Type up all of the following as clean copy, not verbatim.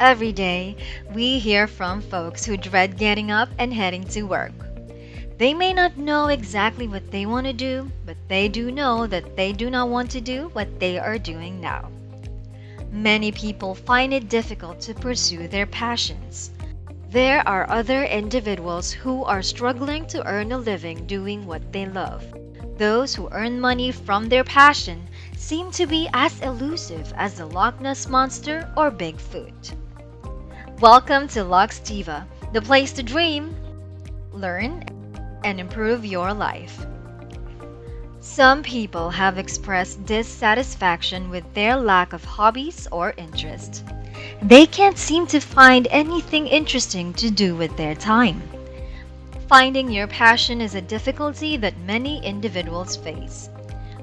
Every day, we hear from folks who dread getting up and heading to work. They may not know exactly what they want to do, but they do know that they do not want to do what they are doing now. Many people find it difficult to pursue their passions. There are other individuals who are struggling to earn a living doing what they love. Those who earn money from their passion seem to be as elusive as the Loch Ness Monster or Bigfoot. Welcome to Lux Tiva, the place to dream, learn, and improve your life. Some people have expressed dissatisfaction with their lack of hobbies or interests. They can't seem to find anything interesting to do with their time. Finding your passion is a difficulty that many individuals face.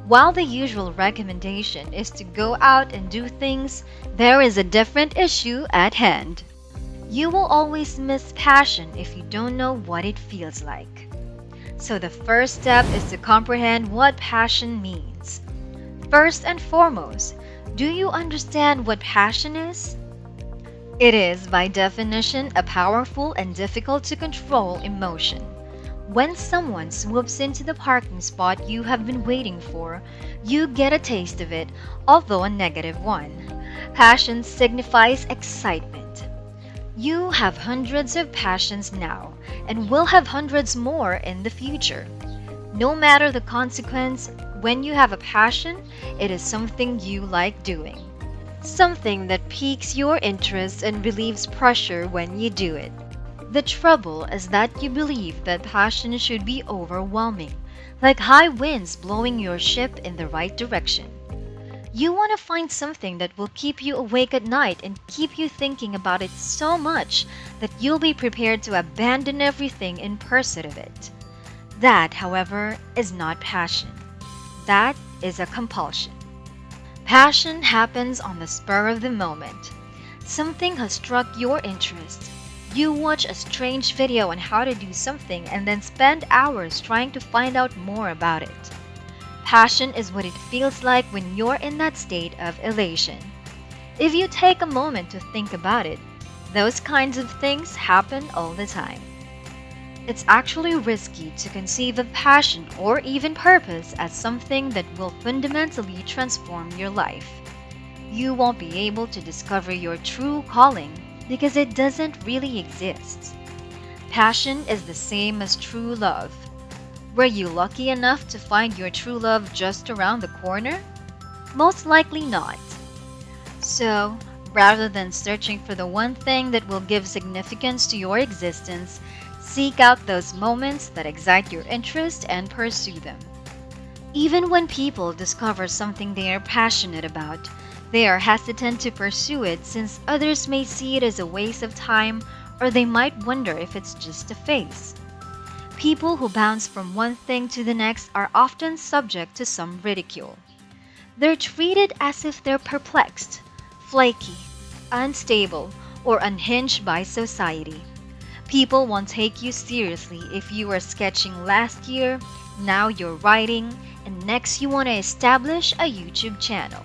While the usual recommendation is to go out and do things, there is a different issue at hand. You will always miss passion if you don't know what it feels like. So the first step is to comprehend what passion means. First and foremost, do you understand what passion is? It is, by definition, a powerful and difficult to control emotion. When someone swoops into the parking spot you have been waiting for, you get a taste of it, although a negative one. Passion signifies excitement. You have hundreds of passions now, and will have hundreds more in the future. No matter the consequence, when you have a passion, it is something you like doing. Something that piques your interest and relieves pressure when you do it. The trouble is that you believe that passion should be overwhelming, like high winds blowing your ship in the right direction. You want to find something that will keep you awake at night and keep you thinking about it so much that you'll be prepared to abandon everything in pursuit of it. That, however, is not passion. That is a compulsion. Passion happens on the spur of the moment. Something has struck your interest. You watch a strange video on how to do something and then spend hours trying to find out more about it. Passion is what it feels like when you're in that state of elation. If you take a moment to think about it, those kinds of things happen all the time. It's actually risky to conceive of passion or even purpose as something that will fundamentally transform your life. You won't be able to discover your true calling because it doesn't really exist. Passion is the same as true love. Were you lucky enough to find your true love just around the corner? Most likely not. So, rather than searching for the one thing that will give significance to your existence, seek out those moments that excite your interest and pursue them. Even when people discover something they are passionate about, they are hesitant to pursue it since others may see it as a waste of time or they might wonder if it's just a phase. People who bounce from one thing to the next are often subject to some ridicule. They're treated as if they're perplexed, flaky, unstable, or unhinged by society. People won't take you seriously if you were sketching last year, now you're writing, and next you want to establish a YouTube channel.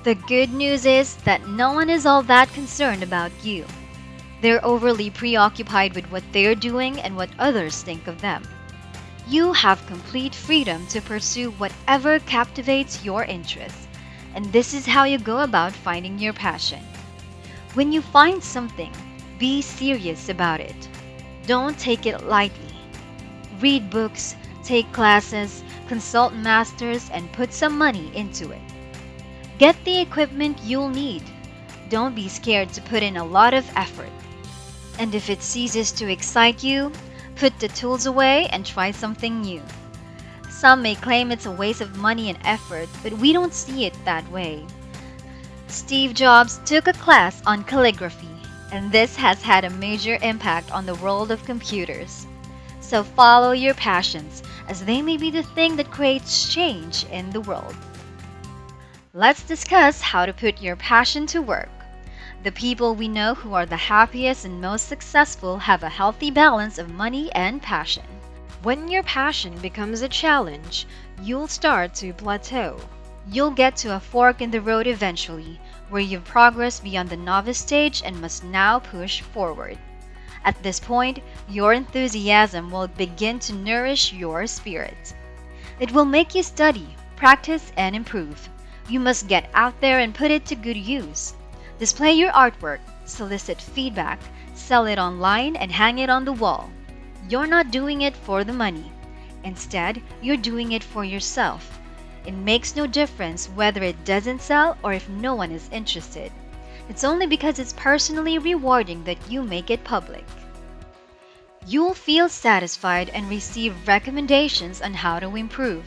The good news is that no one is all that concerned about you. They're overly preoccupied with what they're doing and what others think of them. You have complete freedom to pursue whatever captivates your interest, and this is how you go about finding your passion. When you find something, be serious about it. Don't take it lightly. Read books, take classes, consult masters, and put some money into it. Get the equipment you'll need. Don't be scared to put in a lot of effort. And if it ceases to excite you, put the tools away and try something new. Some may claim it's a waste of money and effort, but we don't see it that way. Steve Jobs took a class on calligraphy, and this has had a major impact on the world of computers. So follow your passions, as they may be the thing that creates change in the world. Let's discuss how to put your passion to work. The people we know who are the happiest and most successful have a healthy balance of money and passion. When your passion becomes a challenge, you'll start to plateau. You'll get to a fork in the road eventually, where you've progressed beyond the novice stage and must now push forward. At this point, your enthusiasm will begin to nourish your spirit. It will make you study, practice, and improve. You must get out there and put it to good use. Display your artwork, solicit feedback, sell it online, and hang it on the wall. You're not doing it for the money. Instead, you're doing it for yourself. It makes no difference whether it doesn't sell or if no one is interested. It's only because it's personally rewarding that you make it public. You'll feel satisfied and receive recommendations on how to improve.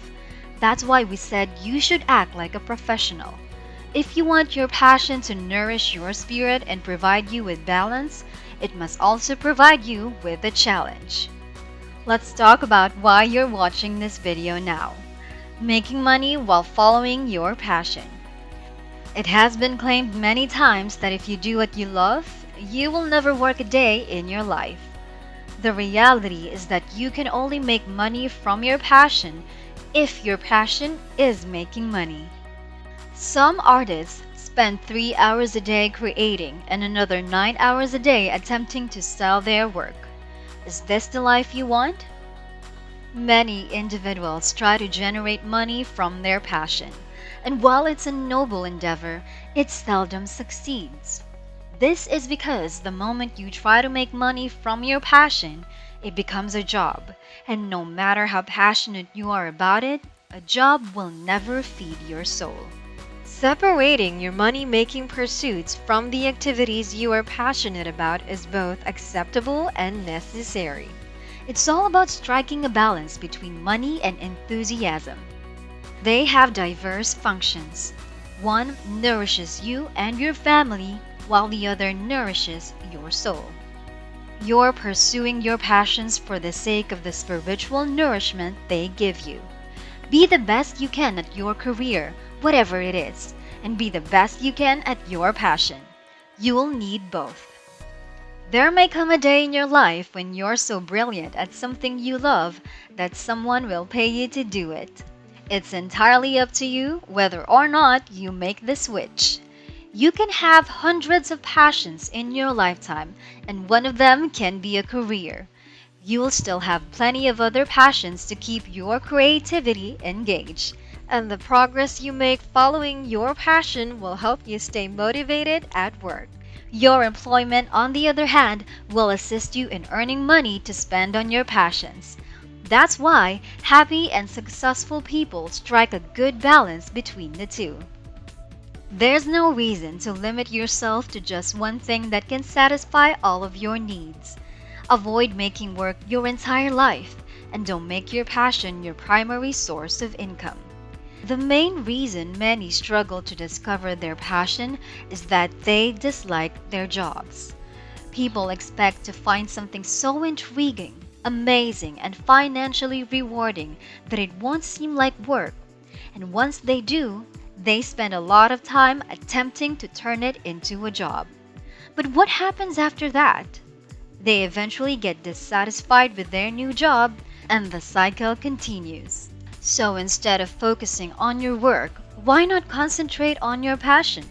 That's why we said you should act like a professional. If you want your passion to nourish your spirit and provide you with balance, it must also provide you with a challenge. Let's talk about why you're watching this video now. Making money while following your passion. It has been claimed many times that if you do what you love, you will never work a day in your life. The reality is that you can only make money from your passion if your passion is making money. Some artists spend 3 hours a day creating and another 9 hours a day attempting to sell their work. Is this the life you want? Many individuals try to generate money from their passion, and while it's a noble endeavor, it seldom succeeds. This is because the moment you try to make money from your passion, it becomes a job, and no matter how passionate you are about it, a job will never feed your soul. Separating your money-making pursuits from the activities you are passionate about is both acceptable and necessary. It's all about striking a balance between money and enthusiasm. They have diverse functions. One nourishes you and your family, while the other nourishes your soul. You're pursuing your passions for the sake of the spiritual nourishment they give you. Be the best you can at your career, whatever it is, and be the best you can at your passion. You'll need both. There may come a day in your life when you're so brilliant at something you love that someone will pay you to do it. It's entirely up to you whether or not you make the switch. You can have hundreds of passions in your lifetime, and one of them can be a career. You'll still have plenty of other passions to keep your creativity engaged, and the progress you make following your passion will help you stay motivated at work. Your employment, on the other hand, will assist you in earning money to spend on your passions. That's why happy and successful people strike a good balance between the two. There's no reason to limit yourself to just one thing that can satisfy all of your needs. Avoid making work your entire life, and don't make your passion your primary source of income. The main reason many struggle to discover their passion is that they dislike their jobs. People expect to find something so intriguing, amazing, and financially rewarding that it won't seem like work. And once they do, they spend a lot of time attempting to turn it into a job. But what happens after that? They eventually get dissatisfied with their new job, and the cycle continues. So instead of focusing on your work, why not concentrate on your passion?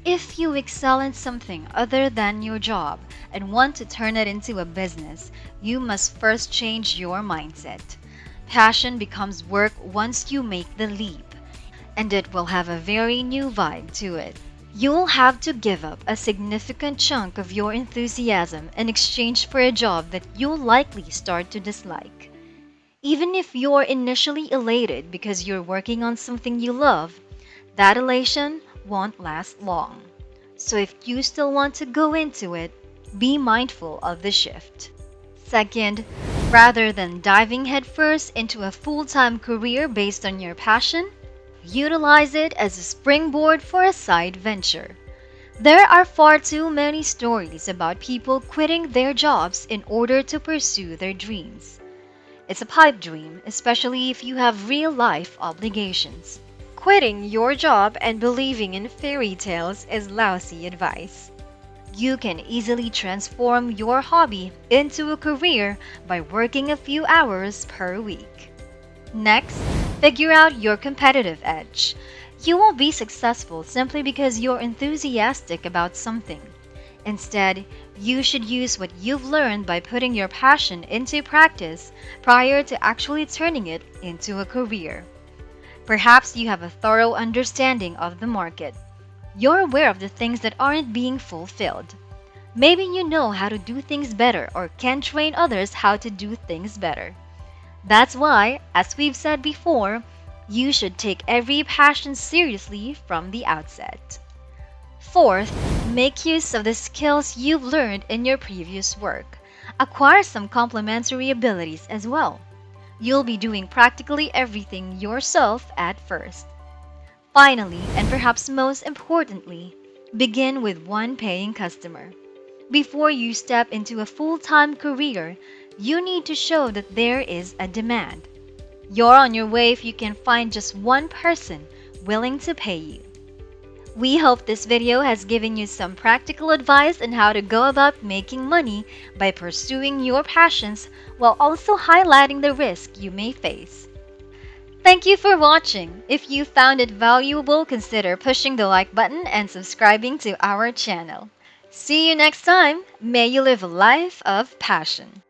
If you excel in something other than your job and want to turn it into a business, you must first change your mindset. Passion becomes work once you make the leap, and it will have a very new vibe to it. You'll have to give up a significant chunk of your enthusiasm in exchange for a job that you'll likely start to dislike. Even if you're initially elated because you're working on something you love, that elation won't last long. So if you still want to go into it, be mindful of the shift. Second, rather than diving headfirst into a full-time career based on your passion, utilize it as a springboard for a side venture. There are far too many stories about people quitting their jobs in order to pursue their dreams. It's a pipe dream, especially if you have real-life obligations. Quitting your job and believing in fairy tales is lousy advice. You can easily transform your hobby into a career by working a few hours per week. Next, figure out your competitive edge. You won't be successful simply because you're enthusiastic about something. Instead, you should use what you've learned by putting your passion into practice prior to actually turning it into a career. Perhaps you have a thorough understanding of the market. You're aware of the things that aren't being fulfilled. Maybe you know how to do things better or can train others how to do things better. That's why, as we've said before, you should take every passion seriously from the outset. Fourth, make use of the skills you've learned in your previous work. Acquire some complementary abilities as well. You'll be doing practically everything yourself at first. Finally, and perhaps most importantly, begin with one paying customer. Before you step into a full time career, you need to show that there is a demand. You're on your way if you can find just one person willing to pay you. We hope this video has given you some practical advice on how to go about making money by pursuing your passions while also highlighting the risk you may face. Thank you for watching. If you found it valuable, consider pushing the like button and subscribing to our channel. See you next time. May you live a life of passion.